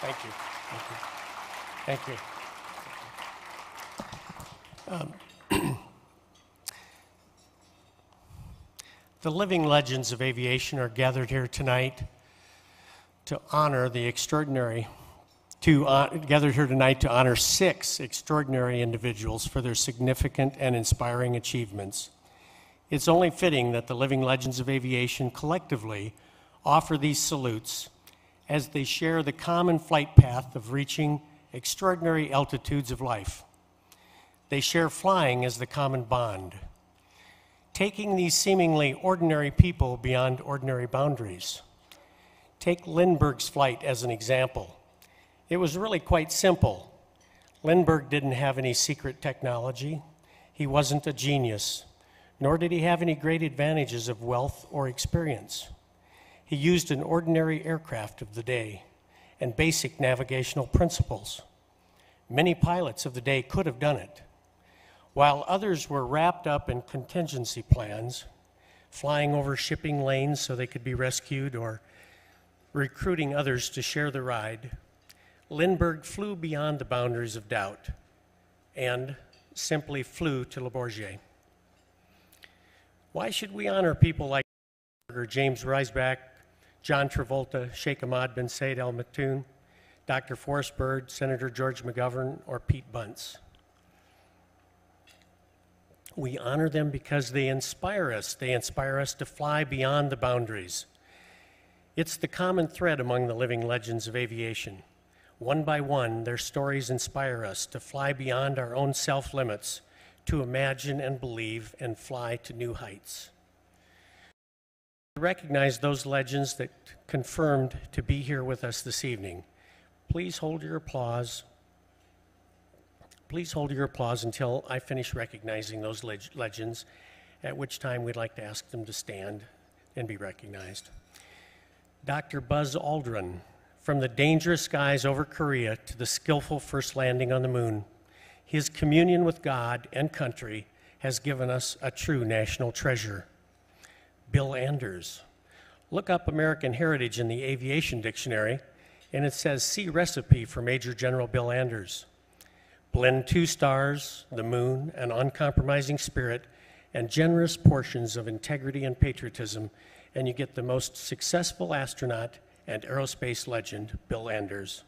Thank you. Thank you. Thank you. The living legends of aviation are gathered here tonight to honor the extraordinary, gathered here tonight to honor 6 extraordinary individuals for their significant and inspiring achievements. It's only fitting that the living legends of aviation collectively offer these salutes as they share the common flight path of reaching extraordinary altitudes of life. They share flying as the common bond, taking these seemingly ordinary people beyond ordinary boundaries. Take Lindbergh's flight as an example. It was really quite simple. Lindbergh didn't have any secret technology. He wasn't a genius, nor did he have any great advantages of wealth or experience. He used an ordinary aircraft of the day and basic navigational principles. Many pilots of the day could have done it, while others were wrapped up in contingency plans, flying over shipping lanes so they could be rescued or recruiting others to share the ride. Lindbergh flew beyond the boundaries of doubt and simply flew to Le Bourget. Why should we honor people like James Reisbach, John Travolta, Sheikh Ahmad bin Said Al Maktoum, Dr. Forrest Byrd, Senator George McGovern, or Pete Bunce? We honor them because they inspire us. They inspire us to fly beyond the boundaries. It's the common thread among the living legends of aviation. One by one, their stories inspire us to fly beyond our own self-limits, to imagine and believe and fly to new heights. To recognize those legends that confirmed to be here with us this evening, please hold your applause. Please hold your applause until I finish recognizing those legends, at which time we'd like to ask them to stand and be recognized. Dr. Buzz Aldrin, from the dangerous skies over Korea to the skillful first landing on the moon, his communion with God and country has given us a true national treasure. Bill Anders. Look up American Heritage in the Aviation Dictionary, and it says, see recipe for Major General Bill Anders. Blend 2 stars, the moon, an uncompromising spirit, and generous portions of integrity and patriotism, and you get the most successful astronaut and aerospace legend, Bill Anders.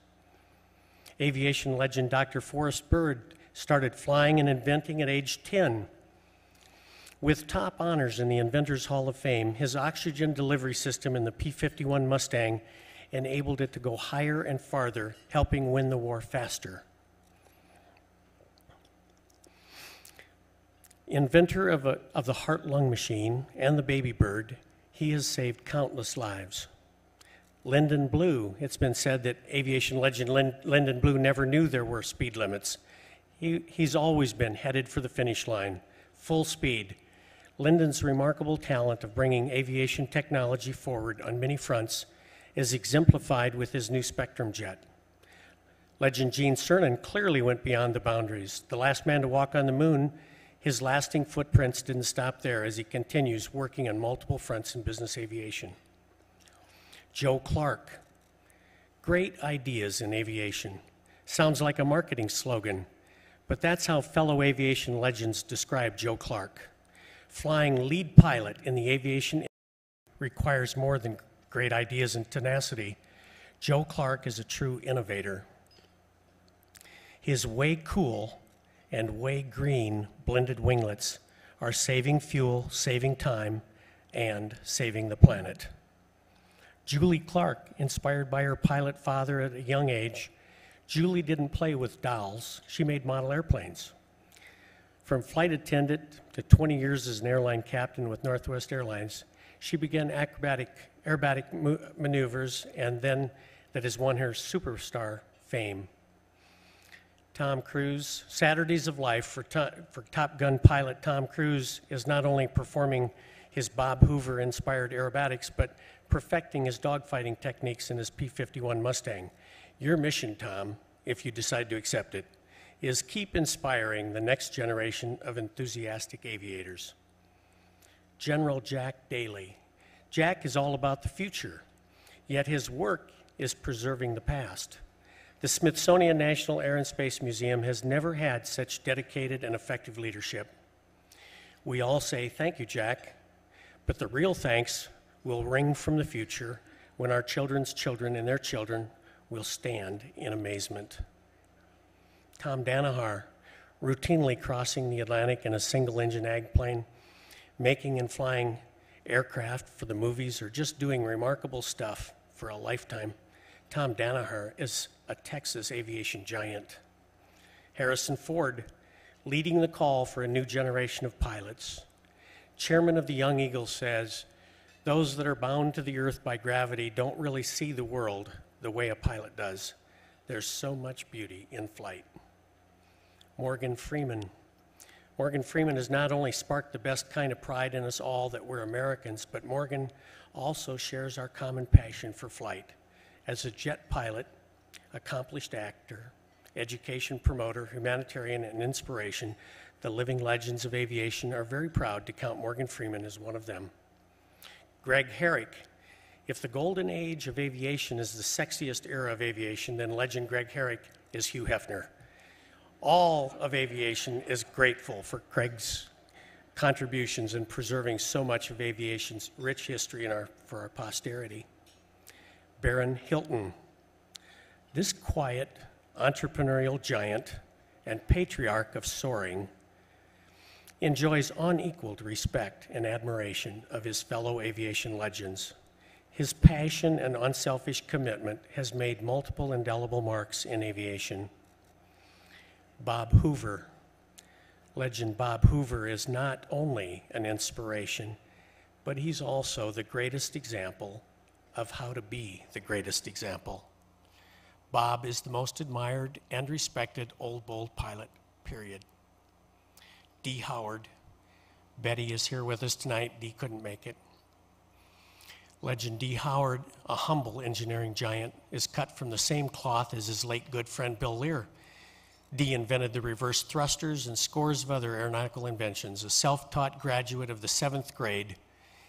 Aviation legend Dr. Forrest Byrd started flying and inventing at age 10. With top honors in the Inventors Hall of Fame, his oxygen delivery system in the P-51 Mustang enabled it to go higher and farther, helping win the war faster. Inventor of the heart-lung machine and the baby bird, he has saved countless lives. Lyndon Blue, it's been said that aviation legend Lyndon Blue never knew there were speed limits. He's always been headed for the finish line, full speed. Lyndon's remarkable talent of bringing aviation technology forward on many fronts is exemplified with his new Spectrum jet. Legend Gene Cernan clearly went beyond the boundaries. The last man to walk on the moon, his lasting footprints didn't stop there as he continues working on multiple fronts in business aviation. Joe Clark. Great ideas in aviation. Sounds like a marketing slogan, but that's how fellow aviation legends describe Joe Clark. Flying lead pilot in the aviation industry requires more than great ideas and tenacity. Joe Clark is a true innovator. His way cool and way green blended winglets are saving fuel, saving time, and saving the planet. Julie Clark, inspired by her pilot father at a young age, Julie didn't play with dolls, she made model airplanes. From flight attendant to 20 years as an airline captain with Northwest Airlines, she began aerobatic maneuvers, and then that has won her superstar fame. Tom Cruise, Saturdays of Life for Top Gun pilot Tom Cruise is not only performing his Bob Hoover-inspired aerobatics, but perfecting his dogfighting techniques in his P-51 Mustang. Your mission, Tom, if you decide to accept it, is keep inspiring the next generation of enthusiastic aviators. General Jack Daly. Jack is all about the future, yet his work is preserving the past. The Smithsonian National Air and Space Museum has never had such dedicated and effective leadership. We all say, thank you, Jack, but the real thanks will ring from the future when our children's children and their children will stand in amazement. Tom Danahar, routinely crossing the Atlantic in a single-engine ag plane, making and flying aircraft for the movies, or just doing remarkable stuff for a lifetime. Tom Danahar is a Texas aviation giant. Harrison Ford, leading the call for a new generation of pilots. Chairman of the Young Eagles says, those that are bound to the earth by gravity don't really see the world the way a pilot does. There's so much beauty in flight. Morgan Freeman. Morgan Freeman has not only sparked the best kind of pride in us all that we're Americans, but Morgan also shares our common passion for flight. As a jet pilot, accomplished actor, education promoter, humanitarian, and inspiration, the living legends of aviation are very proud to count Morgan Freeman as one of them. Greg Herrick. If the golden age of aviation is the sexiest era of aviation, then legend Greg Herrick is Hugh Hefner. All of aviation is grateful for Craig's contributions in preserving so much of aviation's rich history for our posterity. Baron Hilton. This quiet, entrepreneurial giant and patriarch of soaring enjoys unequaled respect and admiration of his fellow aviation legends. His passion and unselfish commitment has made multiple indelible marks in aviation. Bob Hoover. Legend Bob Hoover is not only an inspiration, but he's also the greatest example of how to be the greatest example. Bob is the most admired and respected old bold pilot, period. Dee Howard. Betty is here with us tonight. Dee couldn't make it. Legend Dee Howard, a humble engineering giant, is cut from the same cloth as his late good friend Bill Lear. Dee invented the reverse thrusters and scores of other aeronautical inventions. A self-taught graduate of the 7th grade,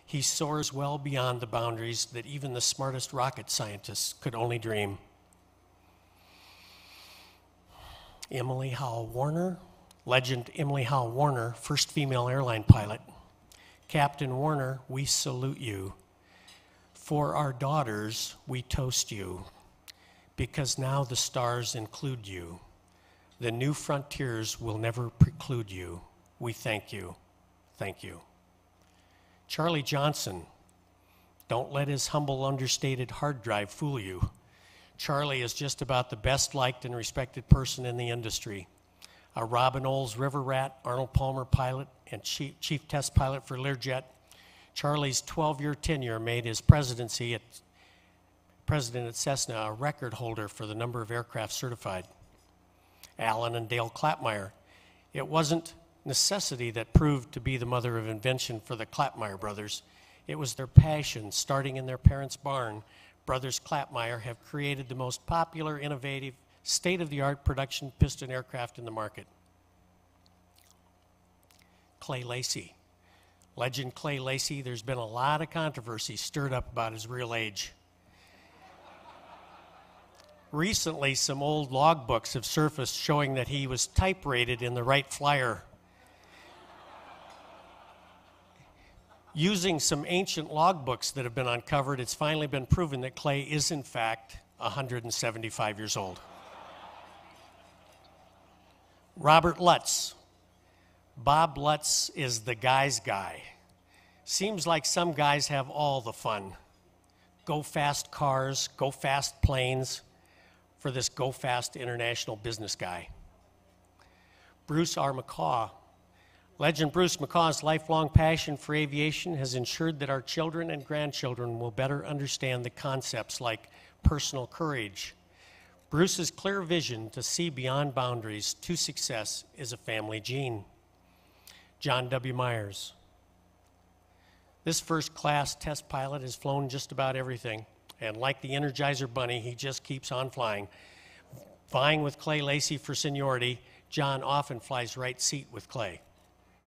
he soars well beyond the boundaries that even the smartest rocket scientists could only dream. Emily Howell Warner. Legend Emily Howell Warner, first female airline pilot. Captain Warner, we salute you. For our daughters, we toast you, because now the stars include you. The new frontiers will never preclude you. We thank you. Thank you. Charlie Johnson. Don't let his humble, understated hard drive fool you. Charlie is just about the best liked and respected person in the industry. A Robin Olds River Rat, Arnold Palmer pilot, and chief test pilot for Learjet. Charlie's 12-year tenure made his president at Cessna a record holder for the number of aircraft certified. Alan and Dale Klapmeyer. It wasn't necessity that proved to be the mother of invention for the Klapmeyer brothers. It was their passion. Starting in their parents' barn, brothers Klapmeyer have created the most popular, innovative, state-of-the-art production piston aircraft in the market. Clay Lacy. Legend Clay Lacy, there's been a lot of controversy stirred up about his real age. Recently, some old logbooks have surfaced showing that he was type rated in the Wright Flyer. Using some ancient logbooks that have been uncovered, it's finally been proven that Clay is, in fact, 175 years old. Robert Lutz. Bob Lutz is the guy's guy. Seems like some guys have all the fun. Go fast cars, go fast planes for this go fast international business guy. Bruce R. McCaw. Legend Bruce McCaw's lifelong passion for aviation has ensured that our children and grandchildren will better understand the concepts like personal courage. Bruce's clear vision to see beyond boundaries to success is a family gene. John W. Myers. This first-class test pilot has flown just about everything, and like the Energizer Bunny, he just keeps on flying. Vying with Clay Lacy for seniority, John often flies right seat with Clay.